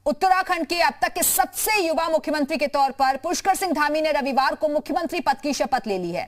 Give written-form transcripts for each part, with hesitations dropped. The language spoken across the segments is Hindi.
उत्तराखंड के अब तक के सबसे युवा मुख्यमंत्री के तौर पर पुष्कर सिंह धामी ने रविवार को मुख्यमंत्री पद की शपथ ले ली है।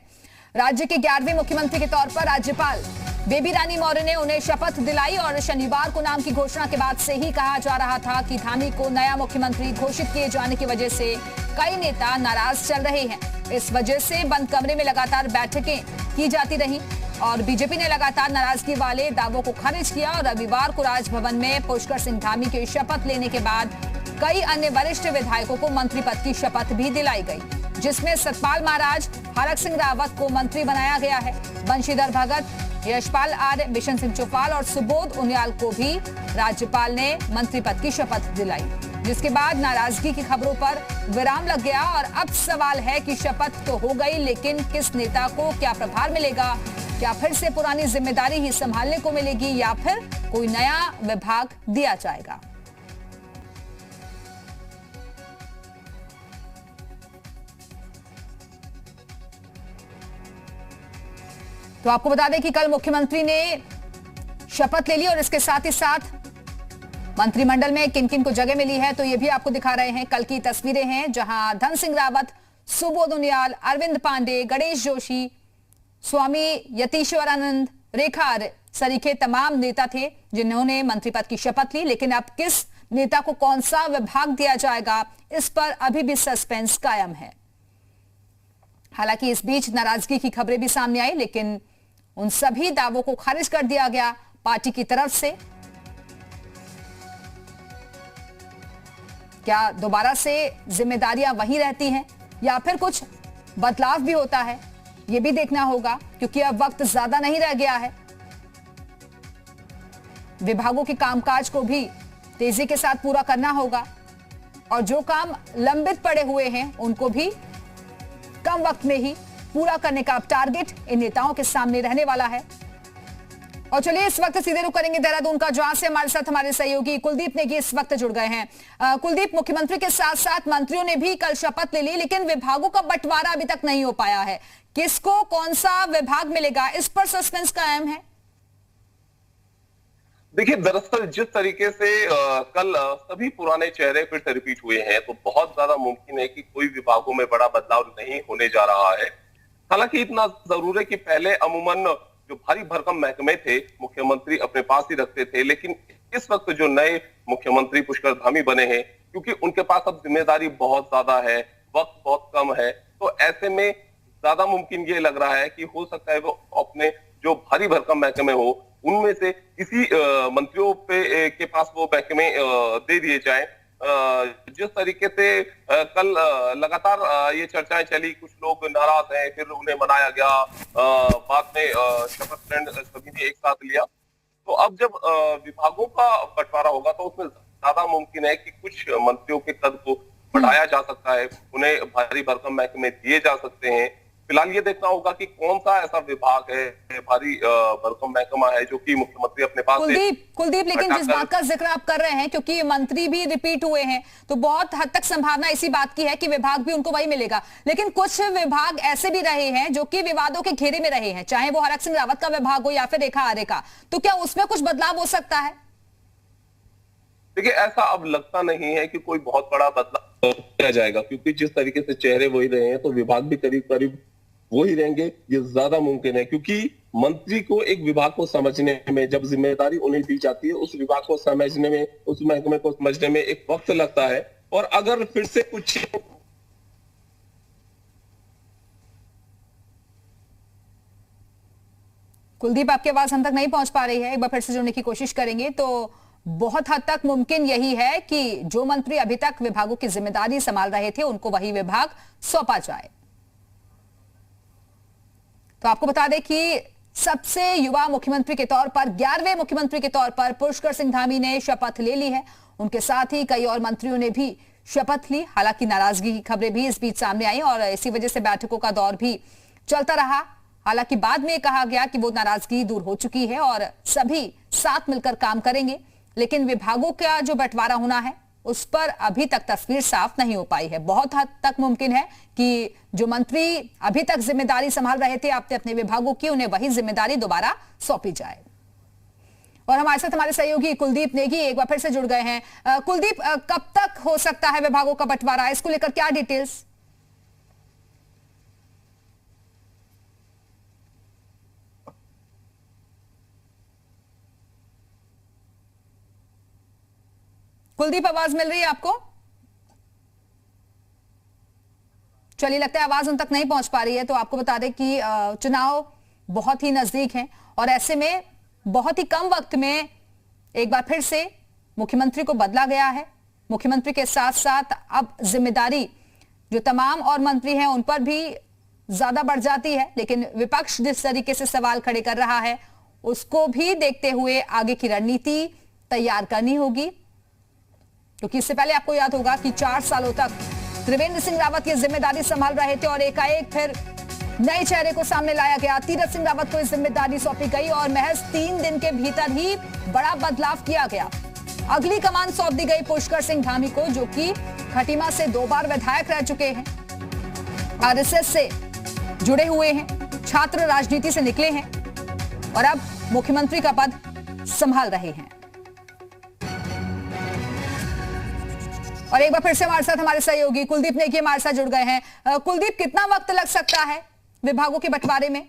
राज्य के 11वें मुख्यमंत्री के तौर पर राज्यपाल बेबी रानी मौर्य ने उन्हें शपथ दिलाई और शनिवार को नाम की घोषणा के बाद से ही कहा जा रहा था कि धामी को नया मुख्यमंत्री घोषित किए जाने की वजह से कई नेता नाराज चल रहे हैं। इस वजह से बंद कमरे में लगातार बैठकें की जाती रही और बीजेपी ने लगातार नाराजगी वाले दावों को खारिज किया और रविवार को राजभवन में पुष्कर सिंह धामी के शपथ लेने के बाद कई अन्य वरिष्ठ विधायकों को मंत्री पद की शपथ भी दिलाई गई, जिसमें सतपाल महाराज, हरक सिंह रावत को मंत्री बनाया गया है। बंशीधर भगत, यशपाल आर्य, बिशन सिंह चौपाल और सुबोध उनियाल को भी राज्यपाल ने मंत्री पद की शपथ दिलाई, जिसके बाद नाराजगी की खबरों पर विराम लग गया। और अब सवाल है कि शपथ तो हो गई, लेकिन किस नेता को क्या प्रभार मिलेगा? क्या फिर से पुरानी जिम्मेदारी ही संभालने को मिलेगी या फिर कोई नया विभाग दिया जाएगा? तो आपको बता दें कि कल मुख्यमंत्री ने शपथ ले ली और इसके साथ ही साथ मंत्रिमंडल में किन किन को जगह मिली है तो ये भी आपको दिखा रहे हैं। कल की तस्वीरें हैं जहां धन सिंह रावत, सुबोध उनियाल, अरविंद पांडे, गणेश जोशी, स्वामी यतीश्वरानंद, रेखा आर्य सरीखे तमाम नेता थे जिन्होंने मंत्री पद की शपथ ली। लेकिन अब किस नेता को कौन सा विभाग दिया जाएगा, इस पर अभी भी सस्पेंस कायम है। हालांकि इस बीच नाराजगी की खबरें भी सामने आई, लेकिन उन सभी दावों को खारिज कर दिया गया पार्टी की तरफ से। क्या दोबारा से जिम्मेदारियां वही रहती हैं या फिर कुछ बदलाव भी होता है, यह भी देखना होगा, क्योंकि अब वक्त ज्यादा नहीं रह गया है। विभागों के कामकाज को भी तेजी के साथ पूरा करना होगा और जो काम लंबित पड़े हुए हैं उनको भी कम वक्त में ही पूरा करने का अब टारगेट इन नेताओं के सामने रहने वाला है। और चलिए इस वक्त सीधे रुख करेंगे देहरादून का, जहां से हमारे साथ हमारे सहयोगी कुलदीप नेगी इस वक्त जुड़ गए हैं। कुलदीप, मुख्यमंत्री के साथ साथ मंत्रियों ने भी कल शपथ ले ली, लेकिन विभागों का बंटवारा अभी तक नहीं हो पाया है। किसको कौन सा विभाग मिलेगा, इस पर सस्पेंस कायम है। देखिए, दरअसल जिस तरीके से कल सभी पुराने चेहरे फिर से रिपीट हुए हैं तो बहुत ज्यादा मुमकिन है कि कोई विभागों में बड़ा बदलाव नहीं होने जा रहा है। हालांकि इतना जरूर है कि पहले अमूमन जो भारी भरकम महकमे थे मुख्यमंत्री अपने पास ही रखते थे, लेकिन इस वक्त जो नए मुख्यमंत्री पुष्कर धामी बने हैं, क्योंकि उनके पास अब जिम्मेदारी बहुत ज्यादा है, वक्त बहुत कम है, तो ऐसे में ज्यादा मुमकिन ये लग रहा है कि हो सकता है वो अपने जो भारी भरकम महकमे हो उनमें से किसी मंत्रियों के पास वो महकमे दे दिए जाए। जिस तरीके से कल लगातार ये चर्चाएं चली, कुछ लोग नाराज हैं, फिर उन्हें मनाया गया, बाद में शपथ ग्रहण सभी ने एक साथ लिया। तो अब जब विभागों का बंटवारा होगा तो उसमें ज्यादा मुमकिन है कि कुछ मंत्रियों के कद को बढ़ाया जा सकता है, उन्हें भारी भरकम महकमे दिए जा सकते हैं। फिलहाल ये देखना होगा कि कौन सा ऐसा विभाग है, भारी भरकम महकमा है जो कि मुख्यमंत्री अपने पास कुलदीप, लेकिन जिस बात का जिक्र आप कर रहे हैं, क्योंकि मंत्री भी रिपीट हुए हैं तो बहुत हद तक संभावना इसी बात की है कि विभाग भी उनको वही मिलेगा। लेकिन कुछ विभाग ऐसे भी रहे हैं जो कि विवादों के घेरे में रहे हैं, चाहे वो हरक सिंह रावत का विभाग हो या फिर रेखा आर्य का, तो क्या उसमें कुछ बदलाव हो सकता है? देखिए, ऐसा अब लगता नहीं है कि कोई बहुत बड़ा बदलाव किया जाएगा, क्योंकि जिस तरीके से चेहरे वही रहे हैं तो विभाग भी करीब करीब वही रहेंगे। ये ज्यादा मुमकिन है क्योंकि मंत्री को एक विभाग को समझने में, जब जिम्मेदारी उन्हें दी जाती है, उस विभाग को समझने में, उस महकमे को समझने में एक वक्त लगता है। और अगर फिर से कुछ कुलदीप, आपकी आवाज हम तक नहीं पहुंच पा रही है, एक बार फिर से जुड़ने की कोशिश करेंगे। तो बहुत हद तक मुमकिन यही है कि जो मंत्री अभी तक विभागों की जिम्मेदारी संभाल रहे थे उनको वही विभाग सौंपा जाए। तो आपको बता दें कि सबसे युवा मुख्यमंत्री के तौर पर, 11वें मुख्यमंत्री के तौर पर पुष्कर सिंह धामी ने शपथ ले ली है। उनके साथ ही कई और मंत्रियों ने भी शपथ ली। हालांकि नाराजगी की खबरें भी इस बीच सामने आई और इसी वजह से बैठकों का दौर भी चलता रहा। हालांकि बाद में कहा गया कि वो नाराजगी दूर हो चुकी है और सभी साथ मिलकर काम करेंगे, लेकिन विभागों का जो बंटवारा होना है उस पर अभी तक तस्वीर साफ नहीं हो पाई है। बहुत हद तक मुमकिन है कि जो मंत्री अभी तक जिम्मेदारी संभाल रहे थे अपने अपने विभागों की, उन्हें वही जिम्मेदारी दोबारा सौंपी जाए। और हमारे साथ हमारे सहयोगी कुलदीप नेगी एक बार फिर से जुड़ गए हैं। कुलदीप, कब तक हो सकता है विभागों का बंटवारा, इसको लेकर क्या डिटेल्स? कुलदीप, आवाज मिल रही है आपको? चलिए, लगता है आवाज उन तक नहीं पहुंच पा रही है। तो आपको बता दें कि चुनाव बहुत ही नजदीक हैं और ऐसे में बहुत ही कम वक्त में एक बार फिर से मुख्यमंत्री को बदला गया है। मुख्यमंत्री के साथ साथ अब जिम्मेदारी जो तमाम और मंत्री हैं उन पर भी ज्यादा बढ़ जाती है, लेकिन विपक्ष जिस तरीके से सवाल खड़े कर रहा है उसको भी देखते हुए आगे की रणनीति तैयार करनी होगी। क्योंकि इससे पहले आपको याद होगा कि 4 सालों तक त्रिवेंद्र सिंह रावत ये जिम्मेदारी संभाल रहे थे और एकाएक फिर नए चेहरे को सामने लाया गया। तीरथ सिंह रावत को इस जिम्मेदारी सौंपी गई और महज 3 दिन के भीतर ही बड़ा बदलाव किया गया। अगली कमान सौंप दी गई पुष्कर सिंह धामी को, जो कि खटीमा से 2 बार विधायक रह चुके हैं, आरएसएस से जुड़े हुए हैं, छात्र राजनीति से निकले हैं और अब मुख्यमंत्री का पद संभाल रहे हैं। और एक बार फिर से हमारे साथ हमारे सहयोगी कुलदीप नेगी हमारे साथ जुड़ गए हैं। कुलदीप, कितना वक्त लग सकता है विभागों के बंटवारे में?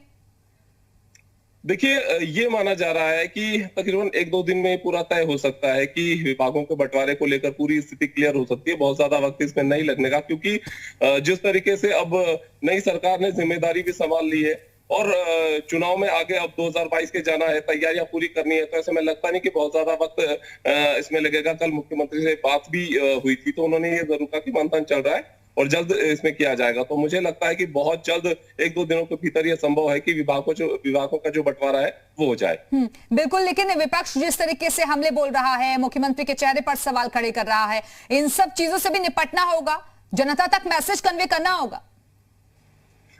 देखिए, ये माना जा रहा है कि तकरीबन 1-2 दिन में पूरा तय हो सकता है कि विभागों के बंटवारे को लेकर पूरी स्थिति क्लियर हो सकती है। बहुत ज्यादा वक्त इसमें नहीं लगने का, क्योंकि जिस तरीके से अब नई सरकार ने जिम्मेदारी भी संभाल ली है और चुनाव में आगे अब 2022 के जाना है, तैयारियां पूरी करनी है, तो ऐसे में लगता नहीं कि बहुत ज्यादा वक्त इसमें लगेगा। कल मुख्यमंत्री से बात भी हुई थी तो उन्होंने ये जरूर कहा कि मंथन चल रहा है और जल्द इसमें किया जाएगा। तो मुझे लगता है कि बहुत जल्द 1-2 दिनों के भीतर यह संभव है कि विभागों का जो बंटवारा है वो हो जाए। बिल्कुल, लेकिन विपक्ष जिस तरीके से हमले बोल रहा है, मुख्यमंत्री के चेहरे पर सवाल खड़े कर रहा है, इन सब चीजों से भी निपटना होगा, जनता तक मैसेज कन्वे करना होगा।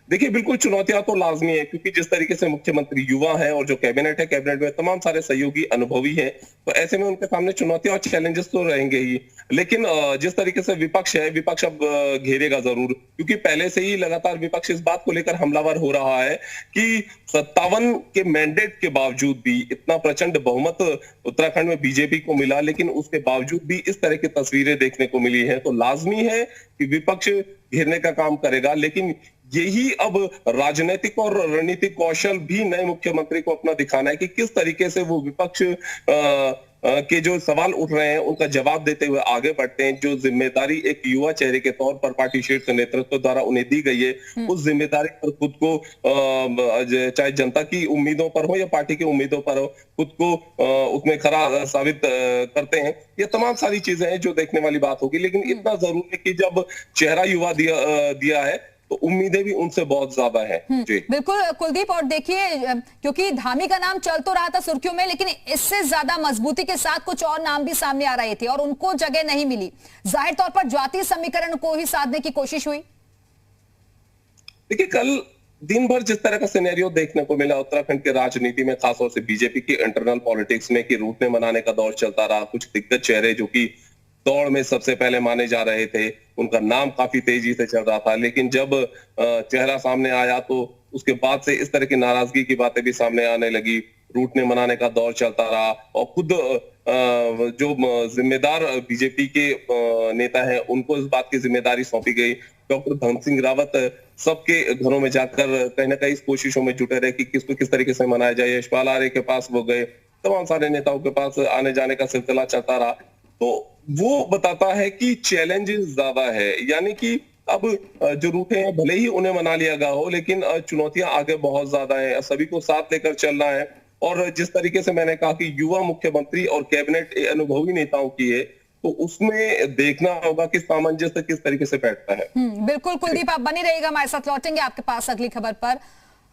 देखिए, बिल्कुल चुनौतियां तो लाजमी है, क्योंकि जिस तरीके से मुख्यमंत्री युवा है और जो कैबिनेट है, कैबिनेट में तमाम सारे सहयोगी अनुभवी हैं, तो ऐसे में उनके सामने चुनौतियां और चैलेंजेस तो रहेंगे ही। लेकिन जिस तरीके से विपक्ष है, विपक्ष अब घेरेगा जरूर, क्योंकि पहले से ही लगातार विपक्ष इस बात को लेकर हमलावर हो रहा है कि 57 के मैंडेट के बावजूद भी इतना प्रचंड बहुमत उत्तराखंड में बीजेपी को मिला, लेकिन उसके बावजूद भी इस तरह की तस्वीरें देखने को मिली है। तो लाजमी है कि विपक्ष घेरने का काम करेगा, लेकिन यही अब राजनीतिक और रणनीतिक कौशल भी नए मुख्यमंत्री को अपना दिखाना है कि किस तरीके से वो विपक्ष के जो सवाल उठ रहे हैं उनका जवाब देते हुए आगे बढ़ते हैं। जो जिम्मेदारी एक युवा चेहरे के तौर पर पार्टी शीर्ष नेतृत्व द्वारा उन्हें दी गई है, उस जिम्मेदारी पर खुद को चाहे जनता की उम्मीदों पर हो या पार्टी की उम्मीदों पर हो, खुद को उसमें खरा साबित करते हैं। ये तमाम सारी चीजें हैं जो देखने वाली बात होगी, लेकिन इतना जरूर है कि जब चेहरा युवा दिया है तो उम्मीदें भी उनसे बहुत ज्यादा है। जी बिल्कुल कुलदीप, और देखिए, क्योंकि धामी का नाम चल तो रहा था सुर्खियों में, लेकिन इससे ज्यादा मजबूती के साथ कुछ और नाम भी सामने आ रहे थे और उनको जगह नहीं मिली। जाहिर तौर पर जातीय समीकरण को ही साधने की कोशिश हुई। देखिए, कल दिन भर जिस तरह का सिनेरियो देखने को मिला उत्तराखंड के राजनीति में, खासतौर से बीजेपी की इंटरनल पॉलिटिक्स में, कि रूठने मनाने का दौर चलता रहा। कुछ दिग्गज चेहरे जो कि दौड़ में सबसे पहले माने जा रहे थे, उनका नाम काफी तेजी से चल रहा था, लेकिन जब चेहरा सामने आया तो उसके बाद से इस तरह की नाराजगी की बातें भी सामने आने लगी। रूठने मनाने का दौर चलता रहा और खुद जो जिम्मेदार बीजेपी के नेता हैं उनको इस बात की जिम्मेदारी सौंपी गई। डॉक्टर धन सिंह रावत सबके घरों में जाकर कहीं ना कहीं इस कोशिशों में जुटे रहे कि किसको किस तरीके से मनाया जाए। यशपाल आर्य के पास वो गए, तमाम सारे नेताओं के पास आने जाने का सिलसिला चलता रहा। तो वो बताता है कि चैलेंजेस ज्यादा है, यानी कि अब जो रूठे हैं भले ही उन्हें मना लिया गया हो, लेकिन चुनौतियां आगे बहुत ज्यादा हैं। सभी को साथ लेकर चलना है और जिस तरीके से मैंने कहा कि युवा मुख्यमंत्री और कैबिनेट अनुभवी नेताओं की है, तो उसमें देखना होगा कि सामंजस्य किस तरीके से बैठता है। बिल्कुल कुलदीप, आप बने रहिएगा, हमारे साथ लौटेंगे आपके पास अगली खबर पर।